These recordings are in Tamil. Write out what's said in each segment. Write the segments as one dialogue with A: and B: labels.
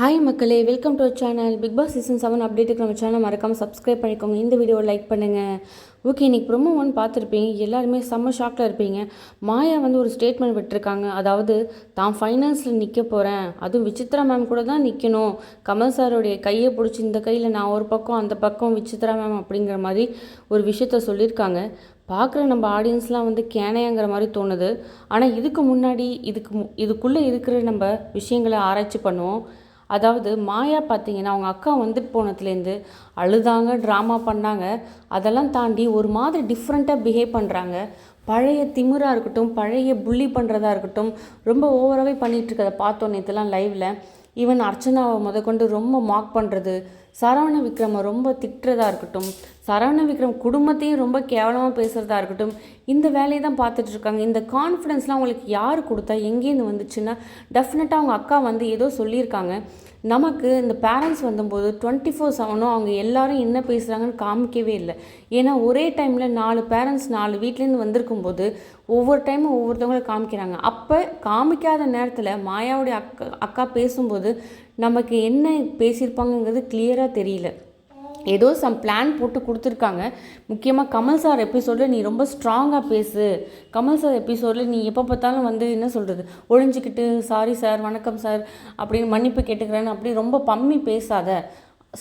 A: ஹாய் மக்களே, welcome to channel. Bigg Boss season 7 அப்டேட்டுக்கு நம்ம சேனல் மறக்காமல் சப்ஸ்கிரைப் பண்ணிக்கோங்க. இந்த வீடியோவை லைக் பண்ணுங்கள். ஓகே, இன்றைக்கி ப்ரோமோ 1 பார்த்துருப்பீங்க. எல்லாருமே செம்ம ஷாக்கில் இருப்பீங்க. மாயா ஒரு ஸ்டேட்மெண்ட் விட்டுருக்காங்க. அதாவது தான் ஃபைனல்ஸில் நிற்க போகிறேன், அதுவும் விசித்ரா மேம் கூட தான் நிற்கணும். கமல் சாரோடைய கையை பிடிச்சி இந்த கையில் நான் ஒரு பக்கம், அந்த பக்கம் விசித்ரா மேம் அப்படிங்கிற மாதிரி ஒரு விஷயத்த சொல்லியிருக்காங்க. பார்க்குற நம்ம ஆடியன்ஸ்லாம் கேனையாங்கிற மாதிரி தோணுது. ஆனால் இதுக்கு முன்னாடி இதுக்குள்ளே இருக்கிற நம்ம விஷயங்களை ஆராய்ச்சி பண்ணுவோம். அதாவது மாயா பார்த்தீங்கன்னா அவங்க அக்கா வந்துட்டு போனதுலேருந்து அழுதாங்க, ட்ராமா பண்ணாங்க. அதெல்லாம் தாண்டி ஒரு மாதிரி டிஃப்ரெண்ட்டாக பிஹேவ் பண்ணுறாங்க. பழைய திமிராக இருக்கட்டும், பழைய புள்ளி பண்ணுறதா இருக்கட்டும், ரொம்ப ஓவராகவே பண்ணிகிட்ருக்கதை பார்த்தோம் நேற்றுலாம் லைவில். ஈவன் அர்ச்சனாவை முதற்கொண்டு ரொம்ப மார்க் பண்ணுறது, சரவண விக்ரமை ரொம்ப திட்டுறதா இருக்கட்டும், சரவண விக்ரம் குடும்பத்தையும் ரொம்ப கேவலமாக பேசுகிறதா இருக்கட்டும், இந்த வேலையை தான் பார்த்துட்ருக்காங்க. இந்த கான்ஃபிடென்ஸ்லாம் அவங்களுக்கு யார் கொடுத்தா, எங்கேருந்து வந்துச்சுன்னா டெஃபினட்டாக அவங்க அக்கா ஏதோ சொல்லியிருக்காங்க. நமக்கு இந்த பேரண்ட்ஸ் வந்தபோது 24/7 அவங்க எல்லாரும் என்ன பேசுகிறாங்கன்னு காமிக்கவே இல்லை. ஏன்னா ஒரே டைமில் 4 பேரண்ட்ஸ் 4 வீட்லேருந்து வந்திருக்கும்போது ஒவ்வொரு டைமும் ஒவ்வொருத்தவங்களை காமிக்கிறாங்க. அப்போ காமிக்காத நேரத்தில் மாயாவுடைய அக்கா பேசும்போது நமக்கு என்ன பேசியிருப்பாங்கங்கிறது கிளியராக தெரியல. ஏதோ பிளான் போட்டு கொடுத்துருக்காங்க. முக்கியமாக கமல் சார் எபிசோடில் நீ ரொம்ப ஸ்ட்ராங்காக பேசு, கமல் சார் எபிசோடில் நீ எப்போ பார்த்தாலும் என்ன சொல்கிறது, ஒழிஞ்சிக்கிட்டு சாரி சார், வணக்கம் சார் அப்படின்னு மன்னிப்பு கேட்டுக்கிறேன்னு அப்படி ரொம்ப பம்மி பேசாத,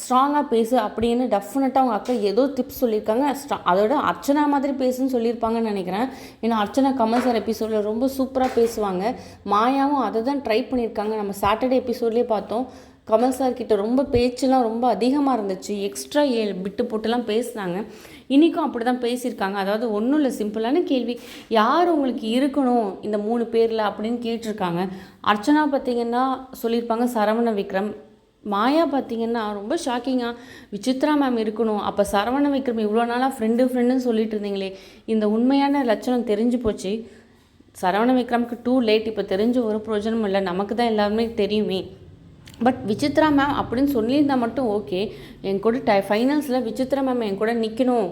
A: ஸ்ட்ராங்காக பேசு அப்படின்னு டெஃபினட்டாக அவங்க அக்கா ஏதோ டிப்ஸ் சொல்லியிருக்காங்க. அதோட அர்ச்சனா மாதிரி பேசுன்னு சொல்லியிருப்பாங்கன்னு நினைக்கிறேன். ஏன்னா அர்ச்சனா கமல் சார் எபிசோடில் ரொம்ப சூப்பராக பேசுவாங்க. மாயாவும் அதை தான் ட்ரை பண்ணியிருக்காங்க. நம்ம சாட்டர்டே எபிசோட்லேயே பார்த்தோம். கமல் சார்கிட்ட ரொம்ப பேச்செல்லாம் ரொம்ப அதிகமாக இருந்துச்சு. எக்ஸ்ட்ரா விட்டு போட்டுலாம் பேசினாங்க. இன்றைக்கும் அப்படி தான் பேசியிருக்காங்க. அதாவது ஒன்றும் இல்லை, சிம்பிளான கேள்வி, யார் உங்களுக்கு இருக்கணும் இந்த 3 பேரில் அப்படின்னு கேட்டிருக்காங்க. அர்ச்சனா பார்த்திங்கன்னா சொல்லியிருப்பாங்க சரவண விக்ரம். மாயா பார்த்திங்கன்னா ரொம்ப ஷாக்கிங்காக விசித்ரா மேம் இருக்கணும். அப்போ சரவண விக்ரம் இவ்வளோ நாளாக ஃப்ரெண்டுன்னு சொல்லிட்டு இருந்தீங்களே, இந்த உண்மையான லட்சணம் தெரிஞ்சு போச்சு. சரவண விக்ரமுக்கு டூ லேட். இப்போ தெரிஞ்ச ஒரு பிரயோஜனமும் இல்லை, நமக்கு தான் எல்லாருமே தெரியுமே. பட் விசித்ரா மேம் அப்படின்னு சொல்லியிருந்தால் மட்டும் ஓகே. என் கூட ஃபைனல்ஸில் விசித்ரா மேம் என் கூட நிற்கணும்,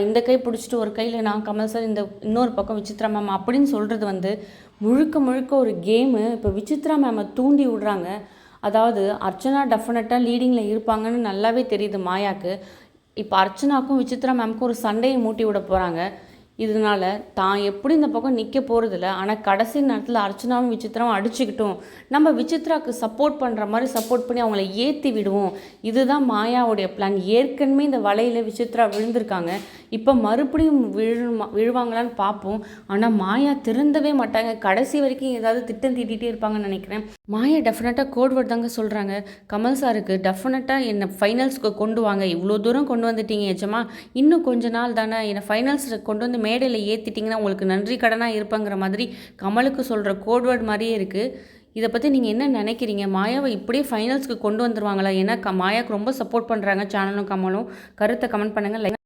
A: இந்த கை பிடிச்சிட்டு ஒரு கையில் நான் கமல் சார், இந்த இன்னொரு பக்கம் விசித்ரா மேம் அப்படின்னு சொல்கிறது முழுக்க முழுக்க ஒரு கேமு. இப்போ விசித்ரா மேமை தூண்டி விடுறாங்க. அதாவது அர்ச்சனா டெஃபினட்டாக லீடிங்கில் இருப்பாங்கன்னு நல்லாவே தெரியுது மாயாவுக்கு. இப்போ அர்ச்சனாக்கும் விசித்ரா மேமுக்கும் ஒரு சண்டையை மூட்டி விட போகிறாங்க. இதனால் தான் எப்படி இந்த பக்கம் நிற்க போகிறதில்ல. ஆனால் கடைசி நேரத்தில் அர்ச்சனாவும் விசித்ராவும் அடிச்சுக்கிட்டோம், நம்ம விசித்ராவுக்கு சப்போர்ட் பண்ணுற மாதிரி சப்போர்ட் பண்ணி அவங்கள ஏற்றி விடுவோம். இதுதான் மாயாவுடைய பிளான். ஏற்கனவே இந்த வலையில் விசித்ரா விழுந்திருக்காங்க. இப்போ மறுபடியும் விழுவாங்களான்னு பார்ப்போம். ஆனால் மாயா திருந்தவே மாட்டாங்க. கடைசி வரைக்கும் ஏதாவது திட்டம் தீட்டிகிட்டே இருப்பாங்கன்னு நினைக்கிறேன். மாயா டெஃபினட்டாக கோட்வேர்ட் தாங்க சொல்கிறாங்க கமல் சாருக்கு. டெஃபினட்டாக என்னை ஃபைனல்ஸ்க்கு கொண்டு வாங்க, இவ்வளோ தூரம் கொண்டு வந்துட்டீங்க ஏச்சமா, இன்னும் கொஞ்ச நாள் தானே, என்னை ஃபைனல்ஸில் கொண்டு வந்து மேடையில் ஏற்றிட்டிங்கன்னா உங்களுக்கு நன்றி கடனாக இருப்பாங்கிற மாதிரி கமலுக்கு சொல்கிற கோட்வேர்ட் மாதிரியே இருக்குது. இதை பற்றி நீங்கள் என்ன நினைக்கிறீங்க? மாயாவை இப்படியே ஃபைனல்ஸ்க்கு கொண்டு வந்துருவாங்களா? ஏன்னா மாயாவுக்கு ரொம்ப சப்போர்ட் பண்ணுறாங்க சேனலும் கமலும். கருத்தை கமெண்ட் பண்ணுங்கள்.